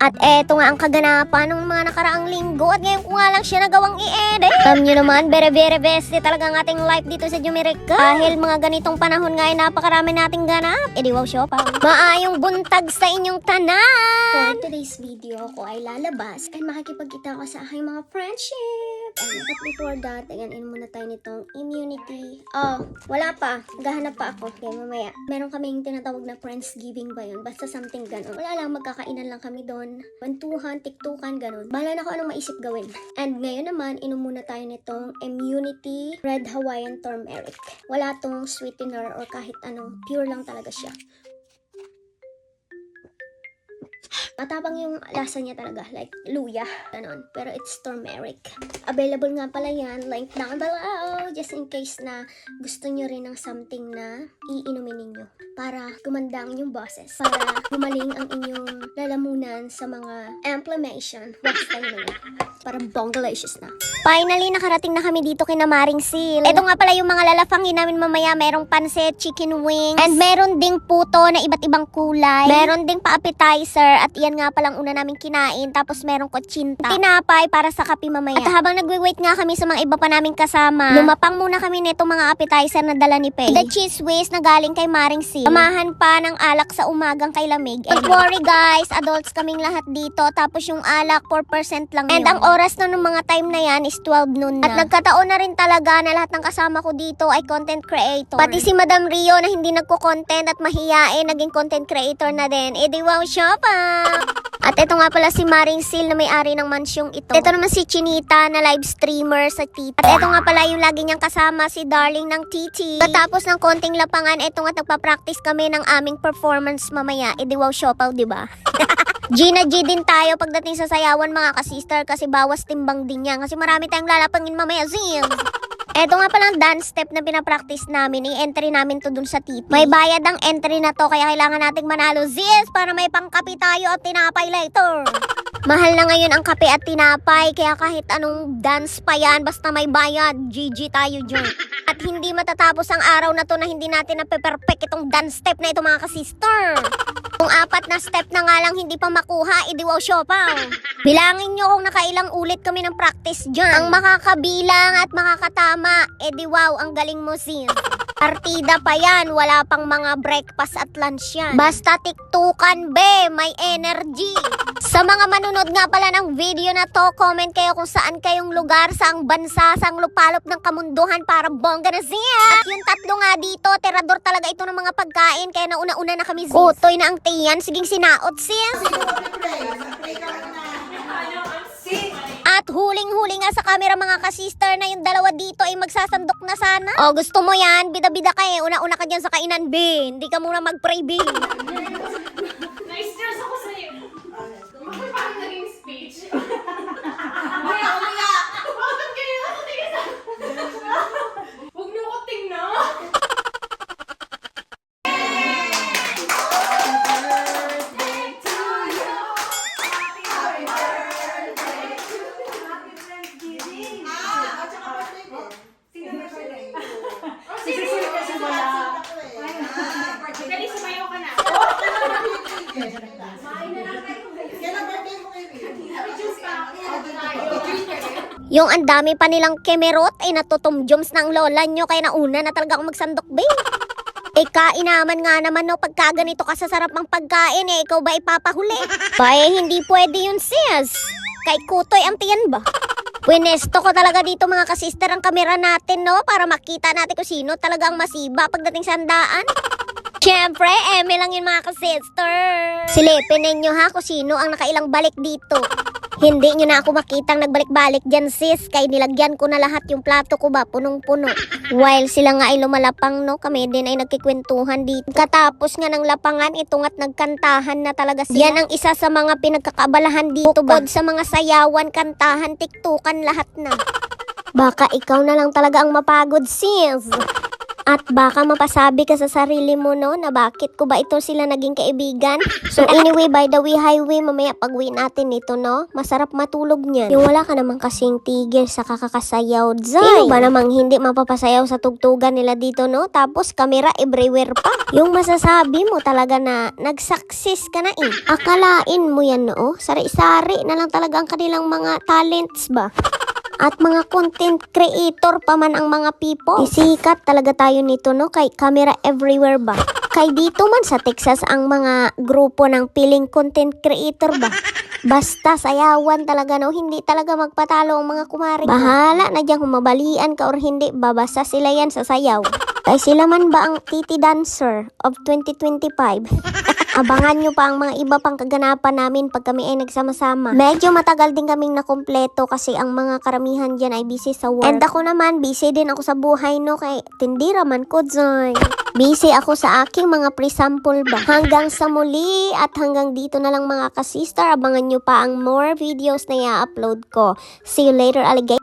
At eto nga ang kaganapan ng mga nakaraang linggo at ngayon ko nga lang siya nagawang i-edit. Alam nyo naman, very best talaga ang ating life dito sa Jumerica. Dahil mga ganitong panahon nga ay napakarami nating ganap. E di wow, show pa. Maayong buntag sa inyong tanan! For today's video ko ay lalabas at makikipagkita ko sa aking mga friendship. But before that, again, muna tayo nitong immunity. Oh, wala pa. Gahanap pa ako. Okay, mamaya. Meron kaming tinatawag na Friendsgiving ba yun? Basta something ganun. Wala lang, magkakainan lang kami doon. Kwentuhan, tiktukan, ganun. Bahala na ko anong maisip gawin. And ngayon naman, inom muna tayo nitong immunity red Hawaiian turmeric. Wala tong sweetener or kahit anong. Pure lang talaga siya. Matapang yung lasa niya talaga, like luya, ganon. Pero it's turmeric. Available nga pala yan, link down below, just in case na gusto nyo rin ng something na iinumin ninyo para gumanda ang inyong boses, para gumaling ang inyong lalamunan sa mga inflammation. What's tayo na yun? Parang bongalicious na. Finally, nakarating na kami dito kina Maring Sil. Ito nga pala yung mga lalafangin namin mamaya. Merong pansit, chicken wings, and meron ding puto na iba't ibang kulay. Meron ding pa-appetizer at yan nga palang una namin kinain. Tapos merong kutsinta, tinapay para sa kape mamaya. At habang nagwe-wait nga kami sa mga iba pa naming kasama, lumapang muna kami nitong mga appetizer na dala ni Pei. The cheese whiz na galing kay Maring Sil. Samahan pa ng alak sa umagang kay Lamig. And don't worry guys, adults kaming lahat dito. Tapos yung alak 4% lang yun. And ang oras na ng mga time na yan is 12 noon na. At nagkataon na rin talaga na lahat ng kasama ko dito ay content creator. Pati si Madam Rio na hindi nagko-content at mahiyain, naging content creator na din. Eh di wow siya pa! At ito nga pala si Maring Sil na may-ari ng mansyong ito. Ito naman si Chinita na live streamer sa Titi. At ito nga pala yung lagi niyang kasama si Darling ng Titi. Katapos ng konting lapangan, ito nga nagpa-practice kami ng aming performance mamaya. Eh di wow siopaw, di ba? Gina G din tayo pagdating sa sayawan mga kasister kasi bawas timbang din yan. Kasi marami tayong lalapangin mamaya. Zim! Eto nga palang dance step na pinapractice namin, i-entry namin to dun sa Titi. May bayad ang entry na to kaya kailangan nating manalo zis para may pangkapi tayo at tinapay later. Mahal na ngayon ang kape at tinapay kaya kahit anong dance pa yan basta may bayad, GG tayo dyan. At hindi matatapos ang araw na to na hindi natin nape-perfect itong dance step na ito mga kasister. Kung 4 na step na nga lang hindi pa makuha, edi wow siopaw. Bilangin nyo kung nakailang ulit kami ng practice dyan. Ang makakabilang at makakatama, edi wow, ang galing mo sis. Partida pa yan, wala pang mga breakfast at lunch yan. Basta tiktukan be, may energy. Sa mga manunod nga pala ng video na to, comment kayo kung saan kayong lugar, saang bansa, saang lupalop ng kamunduhan para bongga na siya. At yung tatlo nga dito, terador talaga ito ng mga pagkain, kaya nauna-una na kami sis. Utoy na ang tiyan, siging sinaot sis. At huling-huli nga sa camera mga kasister na yung dalawa dito ay magsasandok na sana. O gusto mo yan, bida-bida ka eh, una-una ka dyan sa kainan be. Hindi ka muna mag-pray be. Na-stress ako sa'yo. Bakit parang naging speech? Umaya! Bakit kayo nakatingin sa... Huwag niyo ko tingnan! Dali, sumayaw ka na. Yung ang dami pa nilang kemerot ay natutumjoms ng lola nyo kaya nauna na talaga akong magsandok be. Eh kainaman nga naman no pagka ganito ka sa sarap ng pagkain eh ikaw ba ipapahuli? Ba hindi pwede yun sis. Kay kutoy ang tiyan ba? Pwenesto ko talaga dito mga kasister ang kamera natin no para makita natin kung sino talagang masiba pagdating sa handaan. Siyempre, eme lang yun mga kasister. Silipin ninyo ha kung sino ang nakailang balik dito. Hindi nyo na ako makitang nagbalik-balik dyan sis. Kaya nilagyan ko na lahat yung plato ko ba, punong-puno. While sila nga ay lumalapang no, kami din ay nagkikwentuhan dito. Katapos nga ng lapangan, ito nga't nagkantahan na talaga sila. Yan ang isa sa mga pinagkakabalahan dito ba. Bukod sa mga sayawan, kantahan, tiktukan, lahat na. Baka ikaw na lang talaga ang mapagod sis. At baka mapasabi ka sa sarili mo, no, na bakit ko ba ito sila naging kaibigan? So anyway, by the way, highway, mamaya pag-uwi natin ito, no, masarap matulog niyan. Yung wala ka namang kasing tigil sa kakakasayaw. Sino ba namang hindi mapapasayaw sa tugtugan nila dito, no? Tapos camera everywhere pa. Yung masasabi mo talaga na nag-success ka na eh. Akalain mo yan, no? Sari-sari na lang talaga ang kanilang mga talents ba? At mga content creator pa man ang mga people. Isikat talaga tayo nito, no? Kay camera everywhere ba? Kay dito man sa Texas ang mga grupo ng piling content creator ba? Basta sayawan talaga, no? Hindi talaga magpatalo ang mga kumari. Bahala na dyan kung mabalian ka or hindi ba? Basta sila yan sa sayaw. Kay sila man ba ang titi dancer of 2025? Abangan nyo pa ang mga iba pang kaganapan namin pag kami ay nagsama-sama. Medyo matagal din kaming nakumpleto kasi ang mga karamihan dyan ay busy sa work. And ako naman, busy din ako sa buhay, no? Kay tindira man ko dyan. Busy ako sa aking mga pre-sample ba. Hanggang sa muli at hanggang dito na lang mga ka-sister. Abangan nyo pa ang more videos na i-upload ko. See you later, alligator.